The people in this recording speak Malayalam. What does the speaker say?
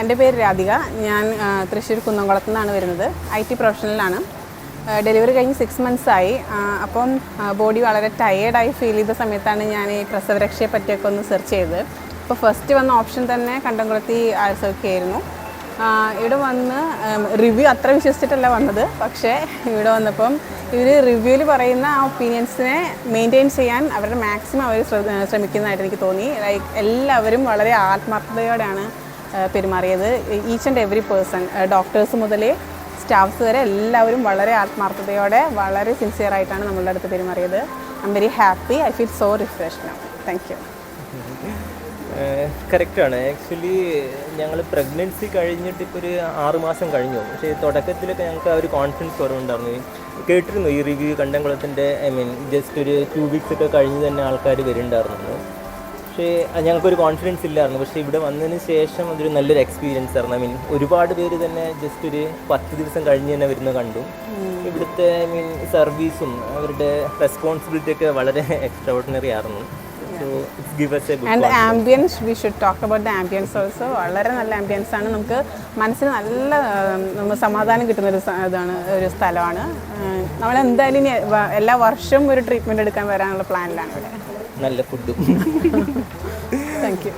എൻ്റെ പേര് രാധിക. ഞാൻ തൃശ്ശൂർ കുന്നംകുളത്തു നിന്നാണ് വരുന്നത്. IT പ്രൊഫഷണലാണ്. ഡെലിവറി കഴിഞ്ഞ് 6 months ആയി. അപ്പം ബോഡി വളരെ ടയേർഡായി ഫീൽ ചെയ്ത സമയത്താണ് ഞാൻ ഈ പ്രസവരക്ഷയെ പറ്റിയൊക്കെ ഒന്ന് സെർച്ച് ചെയ്തത്. അപ്പോൾ ഫസ്റ്റ് വന്ന ഓപ്ഷൻ തന്നെ കണ്ടംകുളത്തി ആയിരുന്നു. ഇവിടെ വന്ന് റിവ്യൂ അത്ര വിശ്വസിച്ചിട്ടല്ല വന്നത്. പക്ഷേ ഇവിടെ വന്നപ്പം ഇവർ റിവ്യൂവിൽ പറയുന്ന ആ ഒപ്പീനിയൻസിനെ മെയിൻറ്റെയിൻ ചെയ്യാൻ അവരുടെ മാക്സിമം അവർ ശ്രമിക്കുന്നതായിട്ട് എനിക്ക് തോന്നി. ലൈക്ക് എല്ലാവരും വളരെ ആത്മാർത്ഥതയോടെയാണ് പെരുമാറിയത്. Each and every person, doctors മുതൽ സ്റ്റാഫ്സ് വരെ എല്ലാവരും വളരെ ആത്മാർത്ഥതയോടെ വളരെ സിൻസിയറായിട്ടാണ് നമ്മളുടെ അടുത്ത് പെരുമാറിയത്. I am very happy. I feel so refreshed now. Thank you. കറക്റ്റാണ്. ആക്ച്വലി ഞങ്ങൾ പ്രഗ്നൻസി കഴിഞ്ഞിട്ട് ഇപ്പോൾ ഒരു 6 മാസം കഴിഞ്ഞു. പക്ഷേ തുടക്കത്തിലൊക്കെ ഞങ്ങൾക്ക് ആ ഒരു കോൺഫിഡൻസ് കുറവുണ്ടായിരുന്നു. കേട്ടിരുന്നു ഈ റിവ്യൂ കണ്ടംകുളത്തിൻ്റെ ജസ്റ്റ് ഒരു 2 weeks ഒക്കെ കഴിഞ്ഞ് തന്നെ ആൾക്കാർ വരുന്നുണ്ടായിരുന്നു. പക്ഷേ ഞങ്ങൾക്കൊരു കോൺഫിഡൻസ് ഇല്ലായിരുന്നു. പക്ഷേ ഇവിടെ വന്നതിന് ശേഷം അതൊരു നല്ലൊരു എക്സ്പീരിയൻസ് ആയിരുന്നു. ഒരുപാട് പേര് തന്നെ ജസ്റ്റ് ഒരു 10 ദിവസം കഴിഞ്ഞ് തന്നെ വരുന്നത് കണ്ടു. ഇവിടുത്തെ സർവീസും അവരുടെ റെസ്പോൺസിബിലിറ്റി ഒക്കെ വളരെ എക്സ്ട്രാ ഓർഡിനറി ആയിരുന്നു. And ambience, we should talk about the ambience also. വളരെ നല്ല ആംബിയൻസ് ആണ്. നമുക്ക് മനസ്സിന് നല്ല സമാധാനം കിട്ടുന്നൊരു ഒരു സ്ഥലമാണ്. നമ്മളെന്തായാലും എല്ലാ വർഷവും ഒരു ട്രീറ്റ്മെൻറ്റ് എടുക്കാൻ വരാനുള്ള പ്ലാനിലാണ് ഇവിടെ. നല്ല ഫുഡും. Thank you.